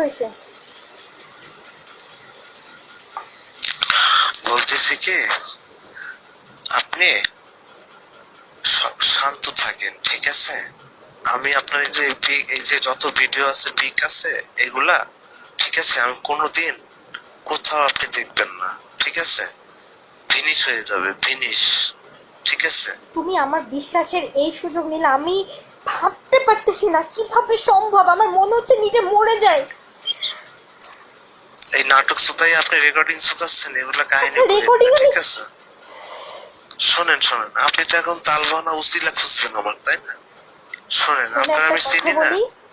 হয়েছে? বলতেছি কি, আপনি শান্ত থাকেন, ঠিক আছে? আমি আপনার এই যে যত ভিডিও আছে পিক আছে এগুলা, ঠিক আছে, আমি কোনোদিন কোথাও আপনি দেখবেন না, ঠিক আছে? ফিনিশ হয়ে যাবে, ফিনিশ, ঠিক আছে? তুমি আমার বিশ্বাসের এই সুযোগ নিলে, আমি ভাবতে পারতেছি না কিভাবে সম্ভব। আমার মনে হচ্ছে নিজে মরে যায়। এই নাটক সুতাই আপনি রেকর্ডিং সুতাচ্ছেন, এগুলা কাহিনী রেকর্ডিং, ঠিক আছে? শোনেন শোনেন, আপনি তো এখন তালবানা উসিলা খুঁজবেন আমার, তাই না? শোনেন, আপনার আমি চিনি না।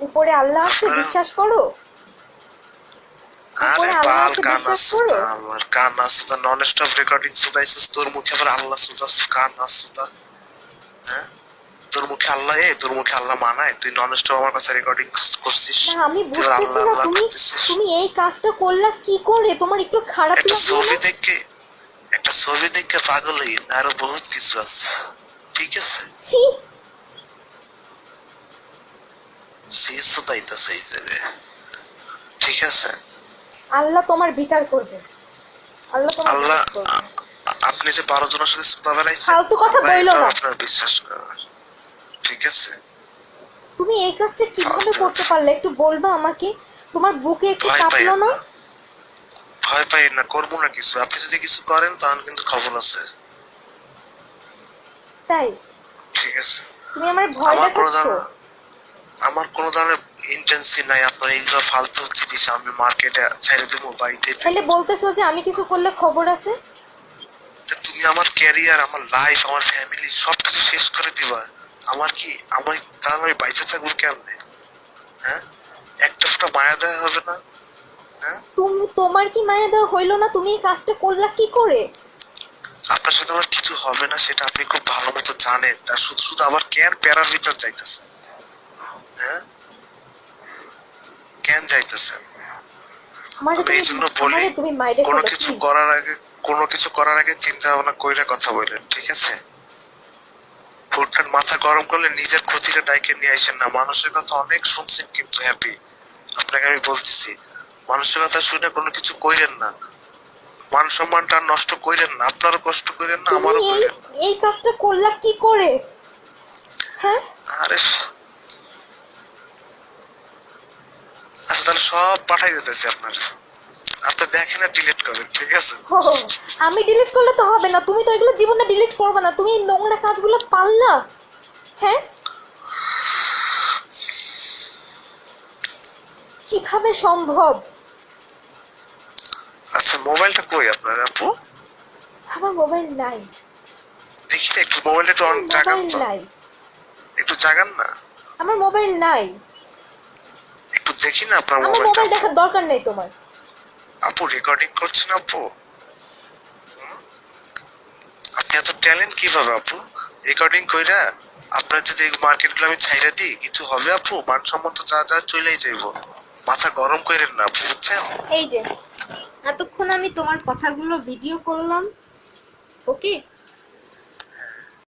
উপরে আল্লাহ আছে, বিশ্বাস করো। আরে বাল কানা সুতা, আমার কানা সুতা নন স্টপ রেকর্ডিং সুতাইছিস, তোর মুখে আবার আল্লাহ সুতা, কানা সুতা। হ্যাঁ, তোর মুখে আল্লাহ, তোর মুখে আল্লাহ মানায়? তুই নন স্টপ আমার কাছে রেকর্ডিং করছিস। না, আমি বুঝতেছি না তুমি এই কাজটা করলা কি করে? তোমার একটু খারাপ লাগে না? একটা ছবি দেখে পাগল হই না, আরো বহুত কিছু আছে, ঠিক আছে? ছি, সেই সুতাইতেছে এই জায়গায়, ঠিক আছে? আল্লাহ তোমার বিচার করবে। আল্লাহ আপনি যে 12 জনের সাথে সুতা বেড়াইছেন, ফালতু কথা বইলো না। আপনার বিশ্বাস করার, ঠিক আছে? তুমি এই কাজটা কিভাবে করতে পারলে একটু বলবা আমাকে? তোমার বুকে একটু কাঁপলো না? ভয় পাই না, করবো না কিছু। আপনি যদি কিছু করেন তাহলে কিন্তু খবর আছে, তাই? ঠিক আছে? তুমি আমার ভয় দেখাচ্ছো? আমার কোনো ধরনের ইন্টেন্সি নাই আপনার এইগুলো ফালতু জিনিস আমি মার্কেটে ছেড়ে দেবো বাইরে। তাহলে বলতেছো যে আমি কিছু করলে খবর আছে? তুমি আমার ক্যারিয়ার, আমার লাইফ, আমার ফ্যামিলি সবকিছু শেষ করে দিবা। আমার কি, আমি তাহলে আমি বাইচে থাকবো কেমনে? হ্যাঁ, একটা ফোঁটা মায়া দেওয়া হবে না? হ্যাঁ, তোমার কি মায়া দেওয়া হইলো না? তুমি এই কাজটা করলা কি করে? আপনার সাথে আমার কিছু হবে না সেটা আপনি খুব ভালো মতো জানেন, তার শুধু শুধু আবার কেন প্যারার ভিতর যাইতেছে? হ্যাঁ, কেন যাইতেছেন? আমি এই জন্য বলি, কোনো কিছু করার আগে চিন্তা ভাবনা কইরে কথা বলেন, ঠিক আছে? হুটহাট মাথা গরম করলে নিজের ক্ষতিটা ডাইকে নিয়ে আসেন না। মানুষের কথা অনেক শুনছেন কিন্তু হ্যাপি, আপনাকে আমি বলতেছি, মানুষের কথা শুনে কোনো কিছু কইরেন না, মান সম্মানটা নষ্ট কইরেন না, আপনারও কষ্ট কইরেন না, আমারও কইরেন না। এই কাজটা করলা কি করে? হ্যাঁ, আরে আচ্ছা, তাহলে সব পাঠাই দিতেছি আপনার, আপনি দেখেন আর ডিলিট করেন, ঠিক আছে? আমি ডিলিট করলে তো হবে না। তুমি তো এগুলো জীবনে ডিলিট করবে না। তুমি এই নোংরা কাজগুলো পারলা? হ্যাঁ, কিভাবে সম্ভব? আচ্ছা, মোবাইলটা কই আপনার আপু? আমার মোবাইল নাই। দেখি না একটু, মোবাইলটা একটু অন জাগান তো, একটু জাগান না। আমার মোবাইল নাই। একটু দেখি না আপনার মোবাইলটা। আমার মোবাইল দেখার দরকার নেই তোমার। আপু রেকর্ডিং করছেন আপু? আপনি এত ট্যালেন্ট কিভাবে আপু? রেকর্ডিং কইরা আপনার যদি এই মার্কেটগুলো আমি ছাইরা দিই কিছু হবে আপু? মানসম্মত যা যা চলেই যাইবো, মাথা গরম কইরেন না আপু, বুঝছেন? এই যে এতক্ষণ আমি তোমার কথাগুলো ভিডিও করলাম, ওকে?